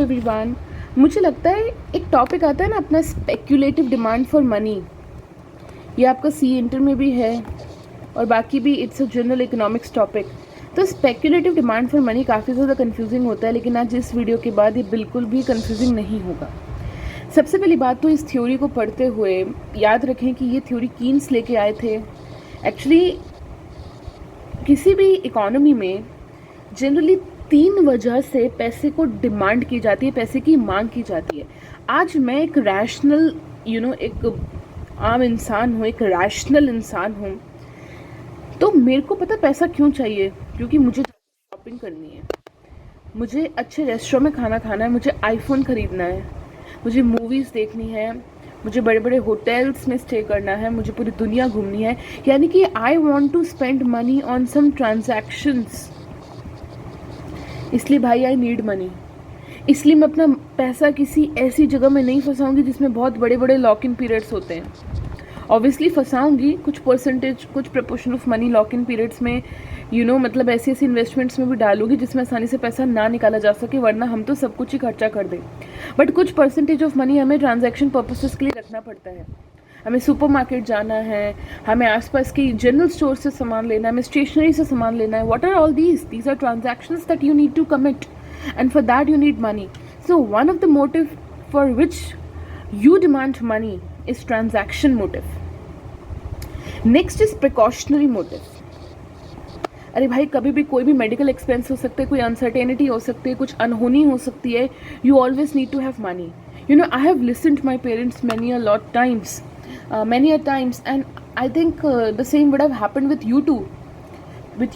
Everyone. मुझे लगता है एक टॉपिक आता है ना अपना, स्पेक्यूलेटिव डिमांड फॉर मनी। ये आपका सी इंटर में भी है और बाकी भी it's a general economics topic. तो स्पेक्यूलेटिव डिमांड फॉर मनी काफ़ी ज़्यादा कंफ्यूजिंग होता है, लेकिन आज इस वीडियो के बाद ये बिल्कुल भी कंफ्यूजिंग नहीं होगा। सबसे पहली बात तो इस थ्योरी को पढ़ते हुए याद रखें कि ये थ्योरी कीन्स लेके आए थे। एक्चुअली किसी भी इकोनॉमी में जनरली 3 वजह से पैसे को डिमांड की जाती है, पैसे की मांग की जाती है। आज मैं एक रैशनल एक आम इंसान हूँ, एक रैशनल इंसान हूँ, तो मेरे को पता पैसा क्यों चाहिए। क्योंकि मुझे शॉपिंग करनी है, मुझे अच्छे रेस्टोरेंट में खाना खाना है, मुझे आईफोन खरीदना है, मुझे मूवीज़ देखनी है, मुझे बड़े बड़े होटल्स में स्टे करना है, मुझे पूरी दुनिया घूमनी है। यानी कि I want to spend money on some transactions. इसलिए भाई आई नीड मनी। इसलिए मैं अपना पैसा किसी ऐसी जगह में नहीं फंसाऊंगी जिसमें बहुत बड़े बड़े लॉक इन पीरियड्स होते हैं। ऑब्वियसली फंसाऊंगी, कुछ परसेंटेज, कुछ proportion of money lock in periods में मतलब ऐसी ऐसी इन्वेस्टमेंट्स में भी डालूंगी जिसमें आसानी से पैसा ना निकाला जा सके, वरना हम तो सब कुछ ही खर्चा कर दें। बट कुछ परसेंटेज ऑफ मनी हमें ट्रांजैक्शन पर्पसेस के लिए रखना पड़ता है। हमें सुपरमार्केट जाना है, हमें आसपास की जनरल स्टोर से सामान लेना है, हमें स्टेशनरी से सामान लेना है। What are all these are transactions that you need to commit, and for that you need money. So one of the motive for which you demand money is transaction motive. Next is precautionary motive. अरे भाई, कभी भी कोई भी medical expense हो सकते हैं, कोई अनसर्टेनिटी हो सकती है, कुछ अनहोनी हो सकती है। You always need to have money. I have listened my parents many a times and I think the same would have happened with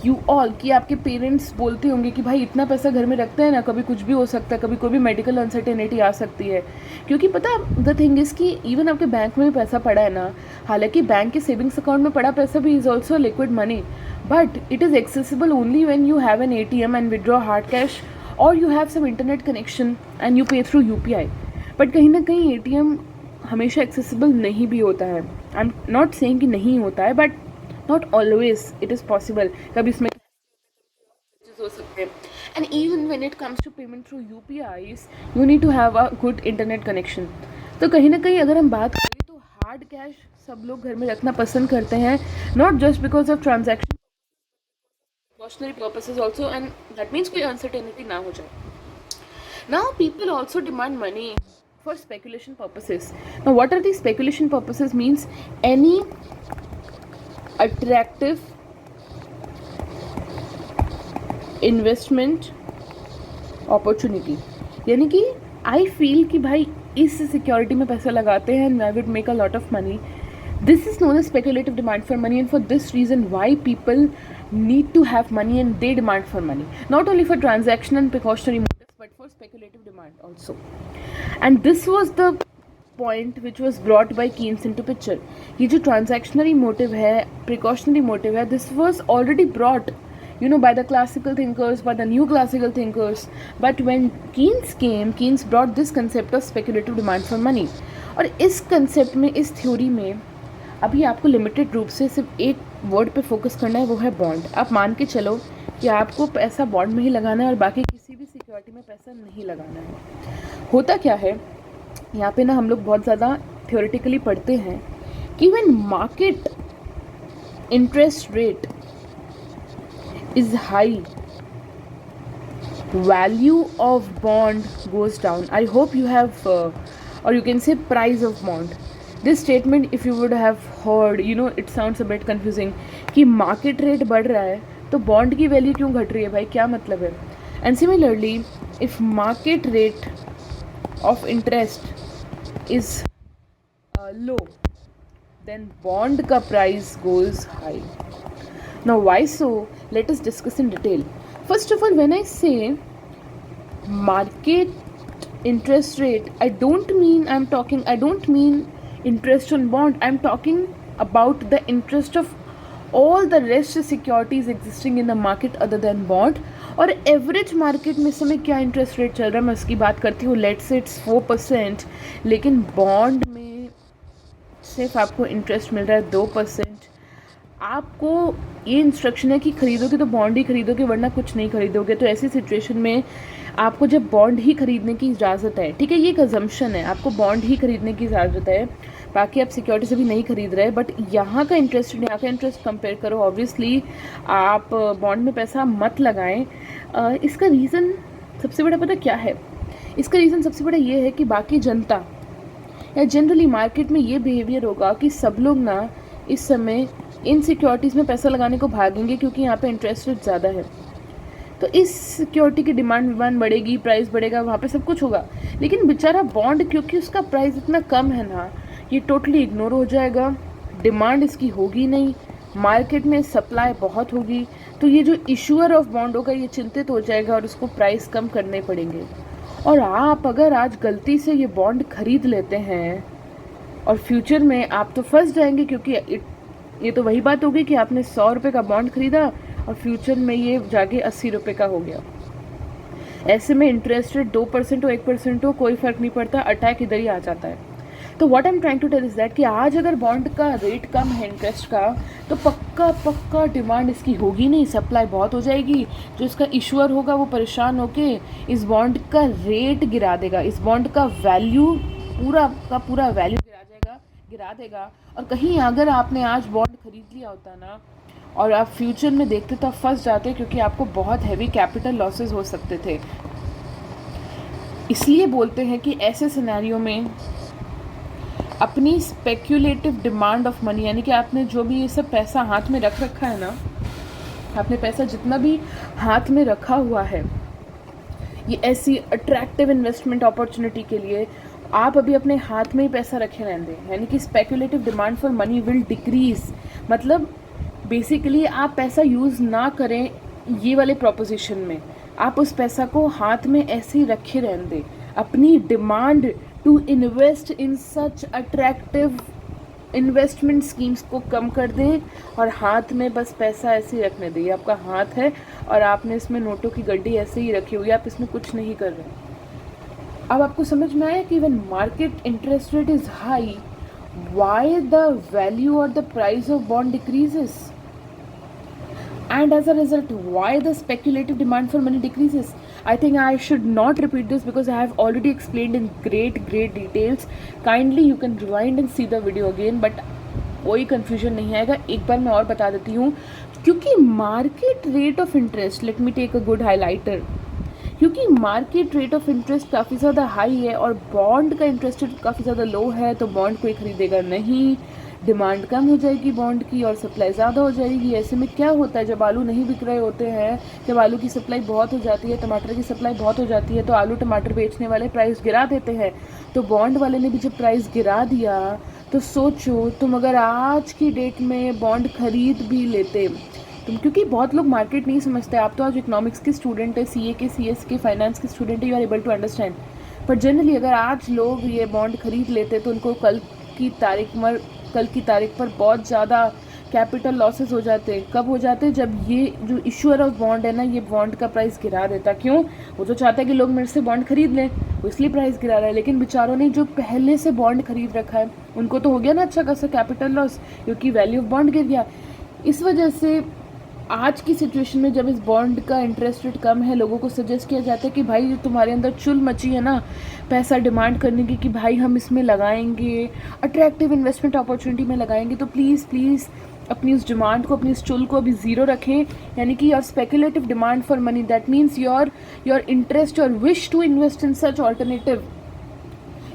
you all, कि आपके पेरेंट्स बोलते होंगे कि भाई इतना पैसा घर में रखते हैं ना, कभी कुछ भी हो सकता है, कभी कोई भी मेडिकल अनसर्टेनिटी आ सकती है। क्योंकि पता द थिंग इज़ कि इवन आपके बैंक में भी पैसा पड़ा है ना, हालांकि बैंक के सेविंग्स अकाउंट में पड़ा पैसा भी is also liquid money, but it is accessible only when you have an ATM and withdraw hard cash, और you have some internet connection and you pay through UPI। But कहीं ना कहीं ATM हमेशा accessible नहीं भी होता है। I am not saying कि नहीं होता है, but not always it is possible. कभी इसमें हो सकते हैं। And even when it comes to payment through UPIs, you need to have a good internet connection. तो कहीं ना कहीं अगर हम बात करें तो हार्ड कैश सब लोग घर में रखना पसंद करते हैं, not just because of transaction, precautionary purposes also, and that means कोई uncertainty ना हो जाए। Now people also demand money for speculation purposes. Now what are these speculation purposes? Means any attractive investment opportunity. यानी कि I feel कि भाई इस security में पैसा लगाते हैं and I would make a lot of money. This is known as speculative demand for money, and for this reason why people need to have money and they demand for money, not only for transaction and precautionary motives but for speculative demand also. And this was the point which was brought by Keynes into picture. ये जो ट्रांजैक्शनरी motive है, precautionary motive है, this was already brought by the classical thinkers, by the new classical thinkers, but when Keynes came, Keynes brought this concept of speculative demand for money. और इस concept में, इस theory में अभी आपको limited रूप से सिर्फ एक वर्ड पे फोकस करना है, वो है बॉन्ड। आप मान के चलो कि आपको पैसा बॉन्ड में ही लगाना है और बाकी किसी भी सिक्योरिटी में पैसा नहीं लगाना है। होता क्या है यहाँ पे ना, हम लोग बहुत ज़्यादा थ्योरेटिकली पढ़ते हैं कि when market interest rate is high, value of bond goes down. I hope you have और you can say price of bond. This statement if you would have heard, it sounds a bit confusing कि market rate बढ़ रहा है तो bond की value क्यों घट रही है, भाई क्या मतलब है। And similarly if market rate of interest is low, then bond ka price goes high. Now why so? Let us discuss in detail. First of all, when I say market interest rate, I don't mean interest on bond. I'm talking about the interest of all the rest securities existing in the market other than bond. और average market में समय क्या interest rate चल रहा है मैं उसकी बात करती हूँ। लेट्स से इट्स 4%, लेकिन बॉन्ड में सिर्फ आपको इंटरेस्ट मिल रहा है 2%। आपको ये इंस्ट्रक्शन है कि खरीदोगे तो बॉन्ड ही खरीदोगे, वरना कुछ नहीं खरीदोगे। तो ऐसी सिचुएशन में आपको जब बॉन्ड ही खरीदने की इजाज़त है, ठीक है, ये एक अजम्पशन है, आपको बॉन्ड ही खरीदने की इजाज़त है, बाकी आप सिक्योरिटी से भी नहीं खरीद रहे, बट यहाँ का इंटरेस्ट कंपेयर करो, ऑब्वियसली आप बॉन्ड में पैसा मत लगाएं। इसका रीज़न सबसे बड़ा पता क्या है? इसका रीज़न सबसे बड़ा ये है कि बाकी जनता या जनरली मार्केट में ये बिहेवियर होगा कि सब लोग ना इस समय इन सिक्योरिटीज़ में पैसा लगाने को भागेंगे, क्योंकि यहाँ पे इंटरेस्ट रेट ज़्यादा है। तो इस सिक्योरिटी की डिमांड बढ़ेगी, प्राइस बढ़ेगा, वहाँ पे सब कुछ होगा। लेकिन बेचारा बॉन्ड, क्योंकि उसका प्राइस इतना कम है ना, ये टोटली इग्नोर हो जाएगा, डिमांड इसकी होगी नहीं, मार्केट में सप्लाई बहुत होगी, तो ये जो इशूअर ऑफ बॉन्ड होगा ये चिंतित हो जाएगा और उसको प्राइस कम करने पड़ेंगे। और आप अगर आज गलती से ये बॉन्ड खरीद लेते हैं और फ्यूचर में आप तो फंस जाएंगे, क्योंकि ये तो वही बात होगी कि आपने 100 रुपये का बॉन्ड खरीदा और फ्यूचर में ये जाके 80 रुपये का हो गया। ऐसे में इंटरेस्ट रेट 2% हो 1% हो कोई फ़र्क नहीं पड़ता, अटैक इधर ही आ जाता है। तो what I am trying to tell is that कि आज अगर बॉन्ड का रेट कम है इंटरेस्ट का, तो पक्का डिमांड इसकी होगी नहीं, सप्लाई बहुत हो जाएगी, जो इसका इशूअर होगा वो परेशान होके इस बॉन्ड का रेट गिरा देगा, इस बॉन्ड का वैल्यू पूरा का पूरा वैल्यू गिरा देगा। और कहीं अगर आपने आज बॉन्ड खरीद लिया होता ना और आप फ्यूचर में देखते तो आप फंस जाते, क्योंकि आपको बहुत हैवी कैपिटल लॉसेस हो सकते थे। इसलिए बोलते हैं कि ऐसे सिनेरियो में अपनी स्पेक्यूलेटिव डिमांड ऑफ मनी, यानी कि आपने जो भी ये सब पैसा हाथ में रख रखा है ना, आपने पैसा जितना भी हाथ में रखा हुआ है, ये ऐसी अट्रैक्टिव इन्वेस्टमेंट अपॉर्चुनिटी के लिए आप अभी अपने हाथ में ही पैसा रखे रहेंगे, यानी कि speculative demand for money will decrease. मतलब बेसिकली आप पैसा यूज़ ना करें ये वाले प्रोपोजिशन में, आप उस पैसा को हाथ में ऐसे ही रखे रहेंगे, अपनी demand to invest in such attractive investment schemes को कम कर दें और हाथ में बस पैसा ऐसे ही रखने दें। आपका हाथ है और आपने इसमें नोटों की गड्डी ऐसे ही रखी हुई है, आप इसमें कुछ नहीं कर रहे। अब आपको समझ में आया कि when market interest rate is high, why the value और the price of bond decreases, and as a result why the speculative demand for money decreases. I think I should not repeat this because I have already explained in great details. Kindly you can rewind and see the video again, but कोई confusion नहीं आएगा। एक बार मैं और बता देती हूँ, क्योंकि market rate of interest, let me take a good highlighter, क्योंकि मार्केट रेट ऑफ इंटरेस्ट काफ़ी ज़्यादा हाई है और बॉन्ड का इंटरेस्ट रेट काफ़ी ज़्यादा लो है, तो बॉन्ड कोई खरीदेगा नहीं, डिमांड कम हो जाएगी बॉन्ड की और सप्लाई ज़्यादा हो जाएगी। ऐसे में क्या होता है, जब आलू नहीं बिक रहे होते हैं, जब आलू की सप्लाई बहुत हो जाती है, टमाटर की सप्लाई बहुत हो जाती है, तो आलू टमाटर बेचने वाले प्राइस गिरा देते हैं। तो बॉन्ड वाले ने भी जब प्राइस गिरा दिया, तो सोचो तुम अगर आज की डेट में बॉन्ड खरीद भी लेते तुम, क्योंकि बहुत लोग मार्केट नहीं समझते। आप तो आज इकोनॉमिक्स के स्टूडेंट है, CA के, CS के, फाइनेंस के स्टूडेंट है, you are able to understand. पर जनरली अगर आज लोग ये बॉन्ड खरीद लेते तो उनको कल की तारीख पर बहुत ज़्यादा कैपिटल लॉसेस हो जाते। कब हो जाते? जब ये जो इशूअर ऑफ बॉन्ड है ना, ये बॉन्ड का प्राइस गिरा देता। क्यों? वो तो चाहता है कि लोग मेरे से बॉन्ड खरीद लें, वो इसलिए प्राइस गिरा रहा है। लेकिन बेचारों ने जो पहले से बॉन्ड खरीद रखा है, उनको तो हो गया ना अच्छा खासा कैपिटल लॉस, क्योंकि वैल्यू ऑफ बॉन्ड गिर गया। इस वजह से आज की सिचुएशन में जब इस बॉन्ड का इंटरेस्ट रेट कम है, लोगों को सजेस्ट किया जाता है कि भाई जो तुम्हारे अंदर चुल मची है ना पैसा डिमांड करने की, कि भाई हम इसमें लगाएंगे, अट्रैक्टिव इन्वेस्टमेंट अपॉर्चुनिटी में लगाएंगे, तो प्लीज़ अपनी उस डिमांड को, अपनी उस चुल को अभी ज़ीरो रखें। यानी कि your speculative demand for money, that means your interest, your wish to invest in such alternative,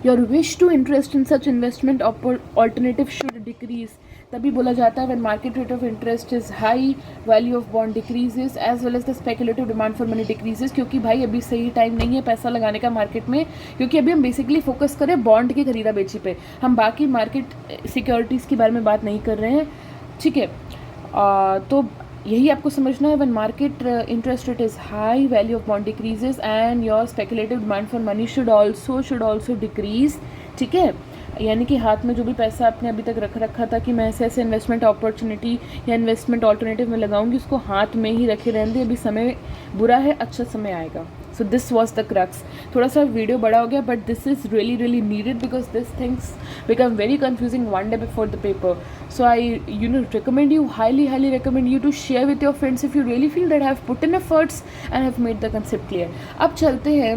your wish to interest in such investment alternative should decrease. तभी बोला जाता है when market rate of interest is high, value of bond decreases as well as the speculative demand for money decreases. क्योंकि भाई अभी सही time नहीं है पैसा लगाने का मार्केट में, क्योंकि अभी हम बेसिकली फोकस करें बॉन्ड की खरीदा बेची पे, हम बाकी मार्केट सिक्योरिटीज़ के बारे में बात नहीं कर रहे हैं, ठीक है। तो यही आपको समझना है, when market interest rate is high, value of bond decreases and your speculative demand for money should also decrease, ठीक है। यानी कि हाथ में जो भी पैसा आपने अभी तक रख रखा था कि मैं ऐसे इन्वेस्टमेंट अपॉर्चुनिटी या इन्वेस्टमेंट ऑल्टरनेटिव में लगाऊंगी, उसको हाथ में ही रखे रहने दें। अभी समय बुरा है, अच्छा समय आएगा। So this was the crux. थोड़ा सा वीडियो बड़ा हो गया, but this is really really needed because this things become very confusing one day before the paper. So I recommend you, highly recommend you to share with your friends if you really feel that I have put in efforts and have made the concept clear. अब चलते हैं.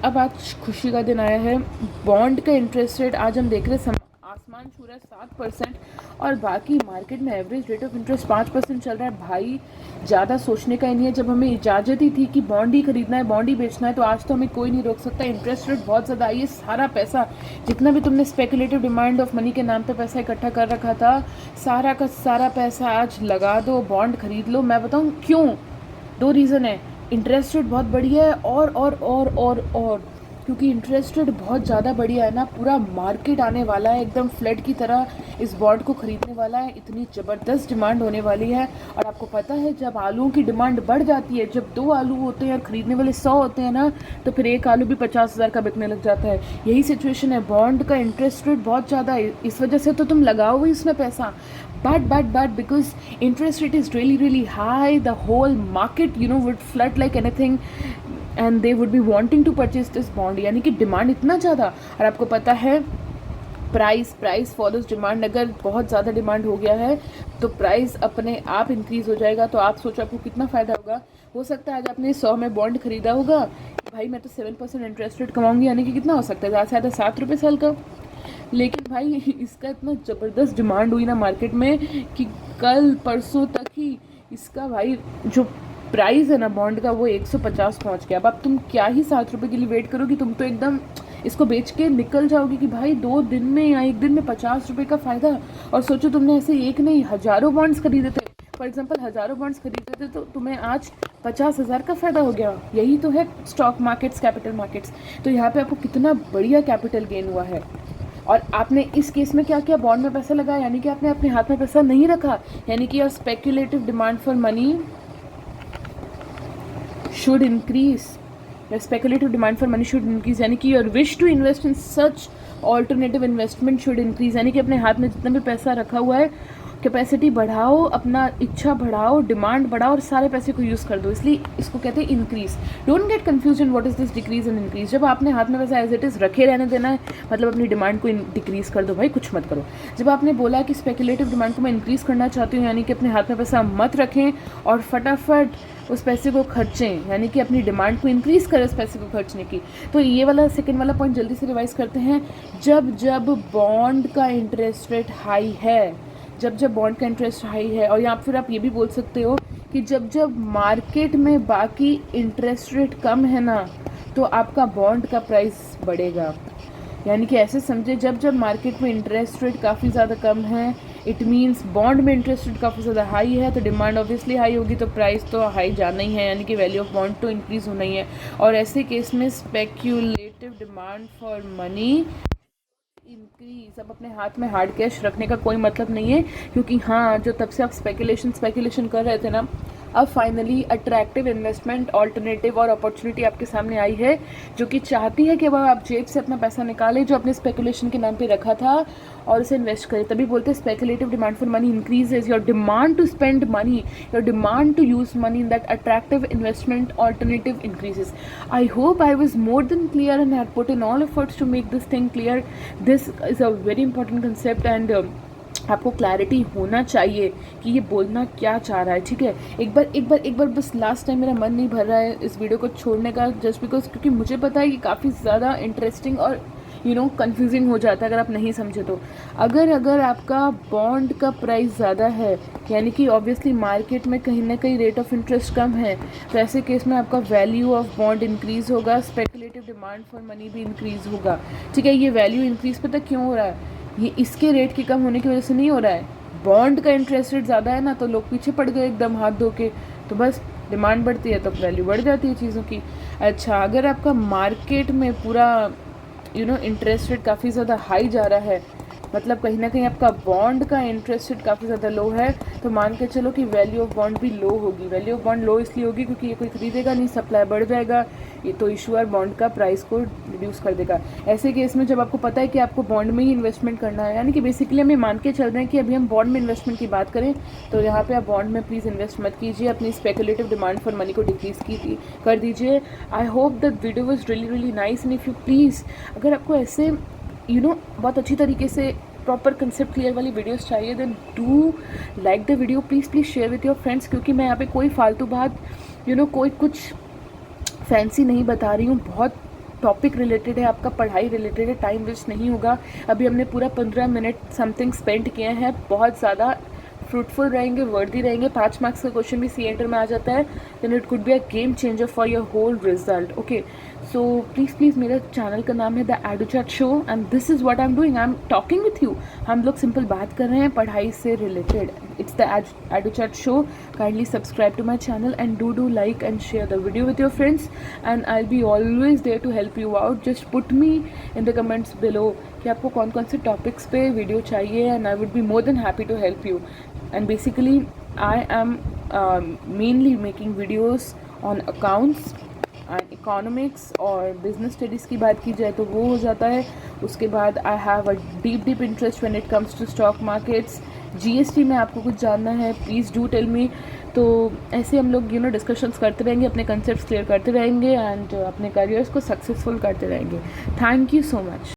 अब आज खुशी का दिन आया है. बॉन्ड का इंटरेस्ट रेट आज हम देख रहे हैं आसमान छू रहा है 7%, और बाकी मार्केट में एवरेज रेट ऑफ इंटरेस्ट 5% चल रहा है. भाई ज़्यादा सोचने का ही नहीं है. जब हमें इजाज़त ही थी कि बॉन्ड ही खरीदना है, बॉन्ड ही बेचना है, तो आज तो हमें कोई नहीं रोक सकता. इंटरेस्ट रेट बहुत ज़्यादा आई है. सारा पैसा जितना भी तुमने स्पेकुलेटिव डिमांड ऑफ मनी के नाम पे पैसा इकट्ठा कर रखा था, सारा का सारा पैसा आज लगा दो, बॉन्ड खरीद लो. मैं बताऊँ क्यों? 2 रीज़न है. इंटरेस्ट रेट बहुत बढ़िया है, और क्योंकि इंटरेस्ट रेट बहुत ज़्यादा बढ़िया है ना, पूरा मार्केट आने वाला है एकदम फ्लड की तरह, इस बॉन्ड को ख़रीदने वाला है. इतनी ज़बरदस्त डिमांड होने वाली है. और आपको पता है जब आलूओं की डिमांड बढ़ जाती है, जब 2 आलू होते हैं और ख़रीदने वाले 100 होते हैं ना, तो फिर एक आलू भी 50,000 का बिकने लग जाता है. यही सिचुएशन है. बॉन्ड का इंटरेस्ट रेट बहुत ज़्यादा है, इस वजह से तो तुम लगाओ ही इसमें पैसा. But because interest rate is really high, the whole market would flood like anything, and they would be wanting to purchase this bond. यानी कि डिमांड इतना ज़्यादा. और आपको पता है प्राइस फॉलोज डिमांड. अगर बहुत ज़्यादा डिमांड हो गया है तो प्राइस अपने आप इंक्रीज़ हो जाएगा. तो आप सोचो आपको कितना फ़ायदा होगा. हो सकता है आज आपने 100 में बॉन्ड खरीदा होगा, भाई मैं तो 7% इंटरेस्ट रेट कमाऊँगी, यानी कि कितना हो सकता है, ज़्यादा से ज़्यादा 7 रुपये साल का. लेकिन भाई इसका इतना ज़बरदस्त डिमांड हुई ना मार्केट में कि कल परसों तक ही इसका भाई जो प्राइस है ना बॉन्ड का, वो 150 पहुंच गया. अब तुम क्या ही 7 रुपये के लिए वेट करोगी, तुम तो एकदम इसको बेच के निकल जाओगी कि भाई 2 दिन में या 1 दिन में 50 रुपये का फ़ायदा. और सोचो तुमने ऐसे एक नहीं हज़ारों बॉन्ड्स खरीदे थे. फॉर एग्जांपल 1000 बॉन्ड्स खरीदे थे तो तुम्हें आज 50,000 का फ़ायदा हो गया. यही तो है स्टॉक मार्केट्स, कैपिटल मार्केट्स. तो यहाँ पे आपको कितना बढ़िया कैपिटल गेन हुआ है. और आपने इस केस में क्या किया, बॉन्ड में पैसा लगाया, यानी कि आपने अपने हाथ में पैसा नहीं रखा. यानी कि your speculative demand for money should increase. Your speculative demand for money should increase, यानी कि your wish to invest in such alternative investment should increase. यानी कि अपने हाथ में जितना भी पैसा रखा हुआ है, कैपेसिटी बढ़ाओ, अपना इच्छा बढ़ाओ, डिमांड बढ़ाओ और सारे पैसे को यूज़ कर दो. इसलिए इसको कहते हैं increase. Don't get confusion what is this decrease and increase. जब आपने हाथ में पैसा एज इट इज़ रखे रहने देना है, मतलब अपनी डिमांड को डिक्रीज़ कर दो भाई, कुछ मत करो. जब आपने बोला कि स्पेकुलेटिव डिमांड को मैं इंक्रीज़ करना चाहती हूँ, यानी कि अपने हाथ में पैसा मत रखें और फटाफट उस पैसे को खर्चें, यानी कि अपनी डिमांड को इंक्रीज़ करें उस पैसे को खर्चने की. तो ये वाला सेकंड वाला पॉइंट जल्दी से रिवाइज करते हैं. जब बॉन्ड का इंटरेस्ट रेट हाई है, जब बॉन्ड का इंटरेस्ट हाई है, और यहाँ फिर आप ये भी बोल सकते हो कि जब मार्केट में बाकी इंटरेस्ट रेट कम है ना, तो आपका बॉन्ड का प्राइस बढ़ेगा. यानी कि ऐसे समझे, जब मार्केट में इंटरेस्ट रेट काफ़ी ज़्यादा कम है, इट मीन्स बॉन्ड में इंटरेस्ट रेट काफ़ी ज़्यादा हाई है, तो डिमांड ऑब्वियसली हाई होगी, तो प्राइस तो हाई जाना ही है, यानी कि वैल्यू ऑफ बॉन्ड तो इंक्रीज़ होना ही है. और ऐसे केस में speculative demand for money increase. अब अपने हाथ में हार्ड कैश रखने का कोई मतलब नहीं है, क्योंकि हाँ, जो तब से आप स्पेकुलेशन कर रहे थे ना, अब फाइनली अट्रैक्टिव इन्वेस्टमेंट ऑल्टरनेटिव और अपॉर्चुनिटी आपके सामने आई है, जो कि चाहती है कि अब आप जेब से अपना पैसा निकालें जो आपने स्पेकुलेशन के नाम पे रखा था और उसे इन्वेस्ट करें. तभी बोलते हैं speculative demand for money increases your demand to spend money, your demand to use money in that attractive investment alternative increases. I hope I was more than clear and had put in all efforts to make this thing clear. This is a very important concept and आपको clarity होना चाहिए कि ये बोलना क्या चाह रहा है. ठीक है, एक बार बस लास्ट टाइम मेरा मन नहीं भर रहा है इस वीडियो को छोड़ने का, जस्ट बिकॉज क्योंकि मुझे पता है कि काफ़ी ज़्यादा इंटरेस्टिंग और कंफ्यूजिंग हो जाता है अगर आप नहीं समझे तो. अगर आपका बॉन्ड का प्राइस ज़्यादा है, यानी कि ऑब्वियसली मार्केट में कहीं ना कहीं रेट ऑफ इंटरेस्ट कम है, तो ऐसे केस में आपका वैल्यू ऑफ बॉन्ड इंक्रीज़ होगा, स्पेकुलेटिव डिमांड फॉर मनी भी इंक्रीज़ होगा. ठीक है, ये वैल्यू इंक्रीज़ पता क्यों हो रहा है? ये इसके रेट के कम होने की वजह से नहीं हो रहा है. बॉन्ड का इंटरेस्ट रेट ज़्यादा है ना, तो लोग पीछे पड़ गए एकदम हाथ धो के, तो बस डिमांड बढ़ती है तो वैल्यू बढ़ जाती है चीज़ों की. अच्छा, अगर आपका मार्केट में पूरा इंटरेस्ट रेट काफ़ी ज़्यादा हाई जा रहा है, मतलब कहीं ना कहीं आपका बॉन्ड का इंटरेस्ट रेट काफ़ी ज़्यादा लो है, तो मान के चलो कि वैल्यू ऑफ बॉन्ड भी लो होगी। वैल्यू ऑफ बॉन्ड लो इसलिए होगी क्योंकि ये कोई खरीदेगा नहीं, सप्लाई बढ़ जाएगा, ये तो इशूअर बॉन्ड का प्राइस को रिड्यूस कर देगा। ऐसे केस में जब आपको पता है कि आपको बॉन्ड में ही इन्वेस्टमेंट करना है, यानी कि बेसिकली हम ये मान के चल रहे हैं कि अभी हम बॉन्ड में इन्वेस्टमेंट की बात करें तो यहाँ पे आप बॉन्ड में प्लीज़ इन्वेस्ट मत कीजिए, अपनी स्पेकुलेटिव डिमांड फॉर मनी को डिक्रीज़ कर दीजिए। I hope that video was really nice, and if you please, अगर आपको ऐसे बहुत अच्छी तरीके से प्रॉपर कंसेप्ट क्लियर वाली वीडियोस चाहिए, then do like the video, please share with your friends, क्योंकि मैं यहाँ पे कोई फालतू बात कोई कुछ फैंसी नहीं बता रही हूँ, बहुत टॉपिक रिलेटेड है, आपका पढ़ाई रिलेटेड है, टाइम वेस्ट नहीं होगा। अभी हमने पूरा 15 मिनट समथिंग स्पेंड किए हैं, बहुत ज़्यादा फ्रूटफुल रहेंगे, वर्दी रहेंगे। 5 मार्क्स का क्वेश्चन भी सी एंटर में आ जाता है, then it could be a game changer for your whole result. Okay, so please मेरा चैनल का नाम है the Educhat show, and this is what I am doing, I am talking with you. हम लोग सिंपल बात कर रहे हैं पढ़ाई से related. It's the Educhat show. Kindly subscribe to my channel and do like and share the video with your friends, and I be always there to help you out. Just put me in the comments below कि आपको कौन कौन से topics पे video चाहिए, and I would be more than happy to help you. And basically I am mainly making videos on accounts and economics, और business studies की बात की जाए तो वो हो जाता है। उसके बाद I have a deep interest when it comes to stock markets, GST में आपको कुछ जानना है प्लीज़ डू टेल मी। तो ऐसे हम लोग डिस्कशंस करते रहेंगे, अपने कंसेप्ट्स क्लियर करते रहेंगे, एंड अपने करियर्स को सक्सेसफुल करते रहेंगे। Thank you so much.